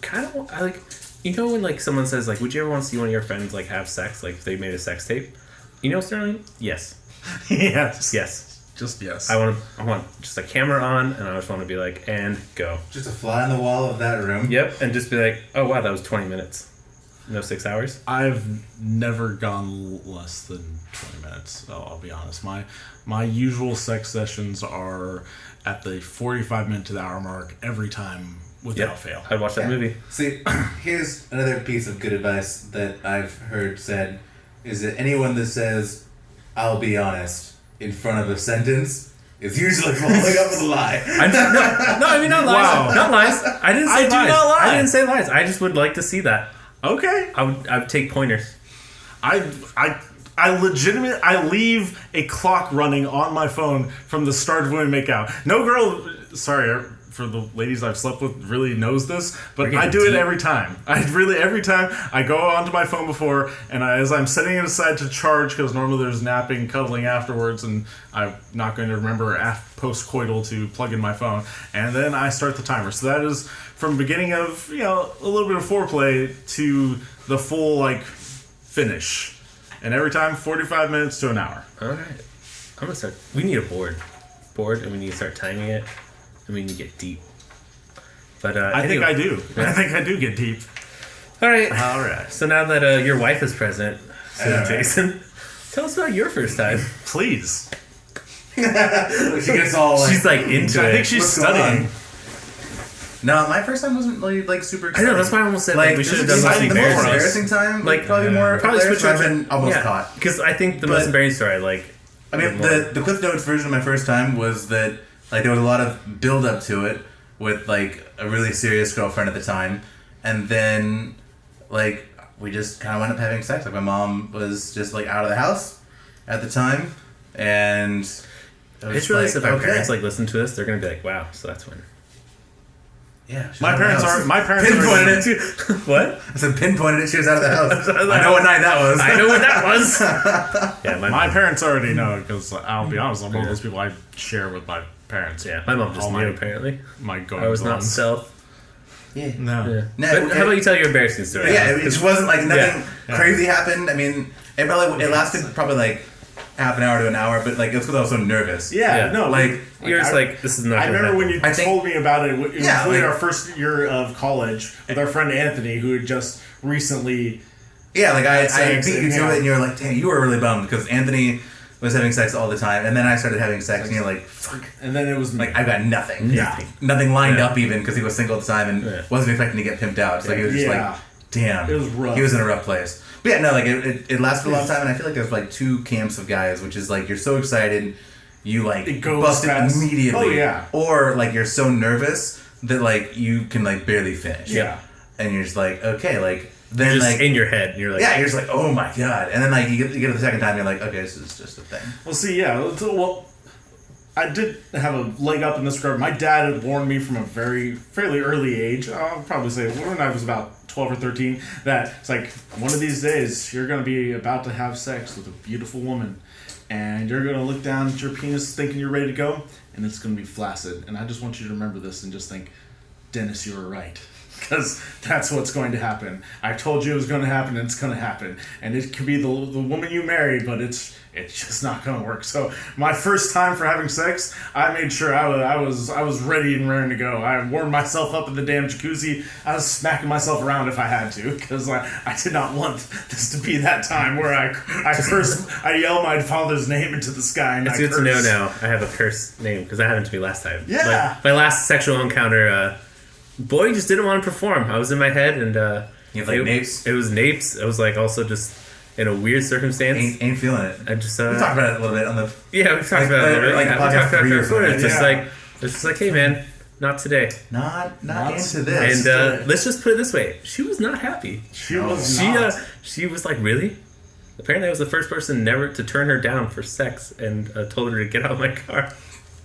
kind of, when someone says would you ever want to see one of your friends have sex, if they made a sex tape? Sterling? Yes. Yes. Just yes. I want just a camera on, and I just want to be and go. Just a fly on the wall of that room. Yep, and just be oh wow, that was 20 minutes. No 6 hours? I've never gone less than 20 minutes. I'll be honest. My usual sex sessions are at the 45-minute to the hour mark every time without fail. I'd watch that movie. See, here's another piece of good advice that I've heard said, is that anyone that says, "I'll be honest," in front of a sentence is usually following up with a lie. Not lies. Wow. Not lies. I didn't say lies. do not lie. I didn't say lies. I just would like to see that. Okay. I would take pointers. I legitimately leave a clock running on my phone from the start of when we make out. No girl, sorry for the ladies I've slept with, really knows this, but I do it every time. Every time I go onto my phone before, and as I'm setting it aside to charge, because normally there's napping, cuddling afterwards, and I'm not going to remember post-coital to plug in my phone, and then I start the timer. So that is from beginning of, a little bit of foreplay to the full, finish. And every time, 45 minutes to an hour. All right. I'm going to start. We need a board, and we need to start timing it. And we need to get deep. But I think I do. Yeah. I think I do get deep. All right. So now that your wife is present, Jason, tell us about your first time. Please. She gets all she's into it. I think she's studying. No, my first time wasn't super exciting. I know, that's why I almost said we should have done something the most embarrassing time. Probably switch I've been almost caught. Because I think the most embarrassing story the Cliff Notes version of my first time was that there was a lot of build up to it with a really serious girlfriend at the time, and then we just kind of went up having sex. My mom was just out of the house at the time, and it's really if our parents listen to this, they're gonna be wow, so that's when. Yeah. My parents pinpointed are. it. What? I said pinpointed it. She was out of the house. I know what night that was. I know what that was. Yeah, My parents already know because I'll be honest, I'm one of those people I share with my parents. Yeah, my mom just knew apparently. My I was not stealth. Yeah. No. Yeah. But how about you tell your embarrassing story? Yeah, it just wasn't like nothing Yeah. crazy happened. I mean, it lasted probably like half an hour to an hour, but like it was because I was so nervous. Yeah, Yeah. no, Like You're just like, this is not. I remember when you told me about it. It was Yeah, really like- our first year of college with our friend Anthony, who had just recently. Yeah, like I Sex beat you and, to yeah. it, and you were like, "Damn, you were really bummed," because Anthony was having sex all the time, and then I started having sex, and you're like, "Fuck!" And then it was Like I've got nothing, Yeah. nothing lined Yeah. up even because he was single at the time and Yeah. wasn't expecting to get pimped out. So like, he was just Yeah. like, "Damn, It was rough. He was in a rough place." But yeah, no, like it lasted a long time, and I feel like there's like two camps of guys, which is like you're so excited, you like It goes bust it fast. immediately, Oh, yeah. or like you're so nervous that like you can like barely finish, Yeah. and you're just like, okay, like then just like in your head. You're like, yeah, you're just like, oh my god, and then like you get to the second time, you're like, okay, this is just a thing. Well, see, yeah. Well, I did have a leg up in this regard. My dad had warned me from a fairly early age. I'll probably say when I was about 12 or 13, that it's like, one of these days you're going to be about to have sex with a beautiful woman, and you're going to look down at your penis thinking you're ready to go, and it's going to be flaccid. And I just want you to remember this and just think, Dennis, you were right. Because that's what's going to happen. I told you it was going to happen, and it's going to happen. And it could be the woman you marry, but it's just not going to work. So my first time for having sex, I made sure I was ready and raring to go. I warmed myself up in the damn jacuzzi. I was smacking myself around if I had to, because I did not want this to be that time where I yell my father's name into the sky. And It's I good to know curse. now. I have a cursed name because that happened to me last time. Yeah. My last sexual encounter, boy just didn't want to perform. I was in my head and You have like napes? It was napes. It was like also just in a weird circumstance. Ain't feeling it. I just We talked about it a little bit on the. yeah, we've talked like- about it. a little bit. like Yeah, podcast we talked about 3 or it before. something. It's just like hey man, not today. Not Not into this. And let's just put it this way: she was not happy. She was She not. she was like, really? Apparently, I was the first person never to turn her down for sex and told her to get out of my car.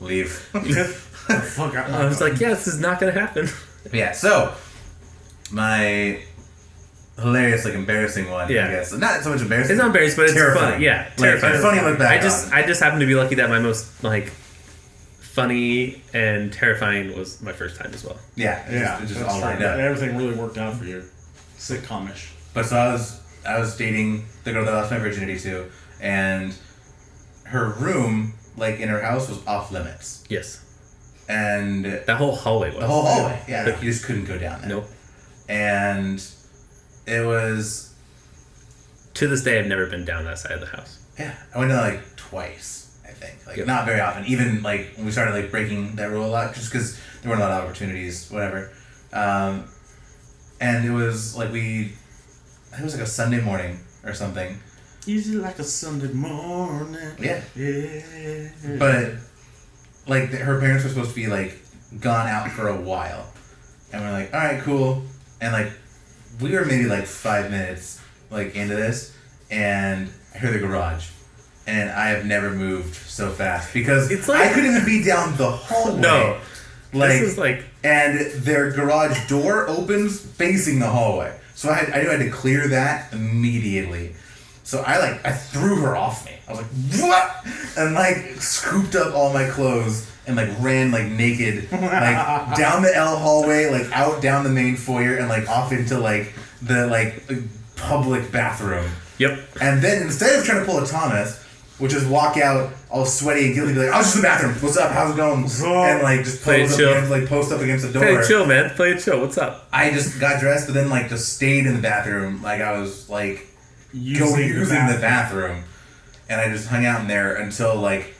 Leave. Fuck, I was like, yeah, this is not gonna happen. Yeah, so my hilarious, like embarrassing one, Yeah. I guess. Not so much embarrassing. It's not embarrassing, but it's terrifying. funny. Yeah, Like, terrifying. it's funny to look back I just happened to be lucky that my most like funny and terrifying was my first time as well. Yeah, it's just all lined up. Everything really worked out for you. Sitcom-ish. But so I was dating the girl that I lost my virginity to, and her room, like in her house, was off limits. Yes, And that whole hallway was the whole hallway, yeah, like, you just couldn't go down there. Nope. And it was, To this day, I've never been down that side of the house. yeah, I went down like twice, I think. Like, Yep. not very often. Even like when we started like breaking that rule a lot, just because there weren't a lot of opportunities, whatever. And it was like I think it was like a Sunday morning or something. Easy like a Sunday morning. Yeah. Yeah. But like her parents were supposed to be like gone out for a while, and we're like, all right, cool. And like we were maybe like 5 minutes like into this, and I hear the garage, and I have never moved so fast because It's like- I couldn't even be down the hallway. No. like This is like and their garage door opens facing the hallway, so I knew I had to clear that immediately. So I threw her off me. I was like, what? And like scooped up all my clothes and like ran like naked like down the L hallway, like out down the main foyer and like off into like the like public bathroom. yep. And then instead of trying to pull a Thomas, which is walk out all sweaty and guilty, be like, I was just in the bathroom. What's up? How's it going? And like just Play it pose up chill. against, like post up against the door. Play it chill, man. Play it chill. What's up? I just got dressed, but then like just stayed in the bathroom. Like I was like using the bathroom, and I just hung out in there until like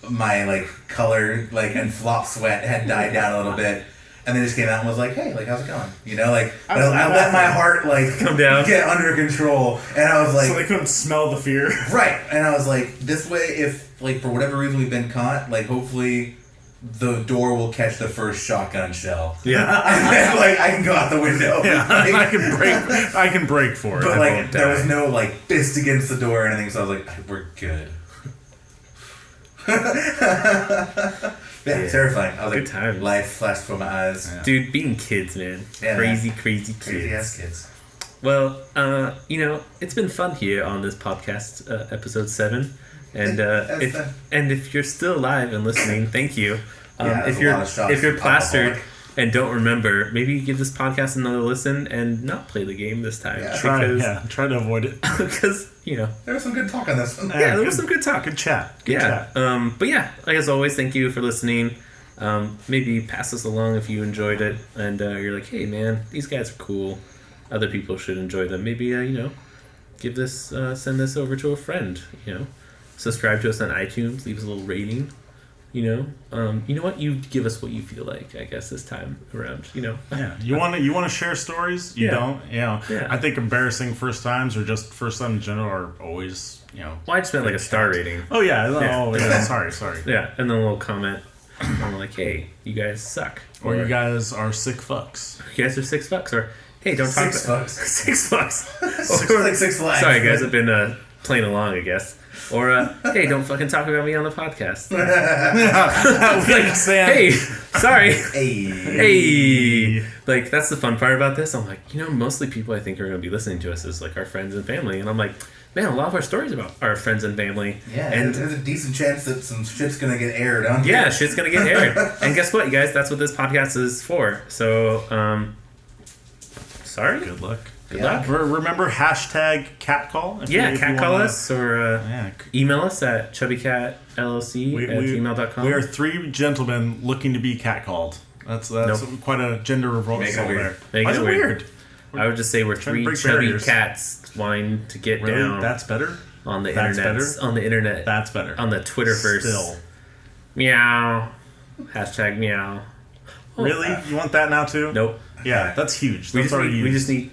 my like color like and flop sweat had died down a little bit, and then just came out and was like, hey, like how's it going? You know, like I let my heart like Come down. get under control, and I was like, So they couldn't smell the fear. right, and I was like, this way, if like for whatever reason we've been caught, like hopefully the door will catch the first shotgun shell. Yeah. And then, like I can go out the window. Yeah, Like, I can break for it. but I like won't there die. was no like fist against the door or anything, so I was like, we're good. Yeah, terrifying. I was Good like, times. life flashed before my eyes. Yeah. Dude, being kids, man. Yeah, Crazy Crazy kids. ass kids. Well, it's been fun here on this podcast, episode 7. And if you're still alive and listening, thank you. If you're plastered and don't remember, maybe give this podcast another listen and not play the game this time. Yeah. Try to avoid it. Because, there was some good talk on this one. yeah, there was some good talk. Good chat. Yeah. But yeah, like as always, thank you for listening. Maybe pass this along if you enjoyed it and you're like, hey man, these guys are cool. Other people should enjoy them. Maybe give this send this over to a friend. Subscribe to us on iTunes. Leave us a little rating. You know what? You give us what you feel like. I guess this time around. Yeah. You want to share stories? You don't. Yeah. I think embarrassing first times or just first time in general are always. Well, I just meant like a star rating. Oh yeah. Yeah. Oh yeah. Sorry. Yeah, and then a little comment. I'm like, hey, you guys suck. Or you guys are sick fucks. You guys are $6. Or hey, don't talk. $6. $6. Or like 6 Flags. Sorry, guys, I've been playing along, I guess. Or hey, don't fucking talk about me on the podcast. Like, hey, sorry. Hey. Like, that's the fun part about this. I'm like, mostly people I think are going to be listening to us is like our friends and family, and I'm like, man, a lot of our stories about our friends and family. Yeah, and there's a decent chance that some shit's gonna get aired on. Yeah, shit's gonna get aired. And guess what, you guys? That's what this podcast is for. So, sorry. Good luck. Good luck. Remember #catcall? If you catcall us or email us at chubbycatllc@gmail.com. We are 3 gentlemen looking to be catcalled. That's quite a gender revolt there. Make it weird. I would just say we're 3 chubby barriers. cats wanting to get down. That's better? On the That's internet. better? On the internet. That's better. On the Twitterverse. Still. Meow. #meow. Really? You want that now too? Nope. Yeah, that's huge. We That's already just need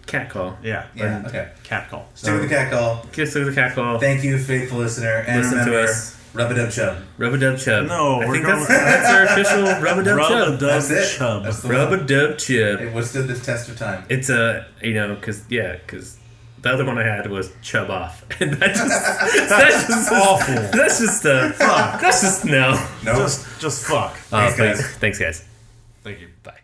catcall. Yeah. Okay. Catcall. Stick with the catcall. Kiss to the catcall. Thank you, faithful listener, and Listen remember, to us. Rub-a-dub-chub. Rub-a-dub-chub. No, I we're think going that's our official rub-a-dub-chub. That's it. Chub. That's the one. Rub-a-dub-chub. It withstood the test of time. It's because the other one I had was chub off, and that's just awful. That's just fuck. That's just no. No. Just fuck. Thanks, guys. Thanks, guys. Thank you. Bye.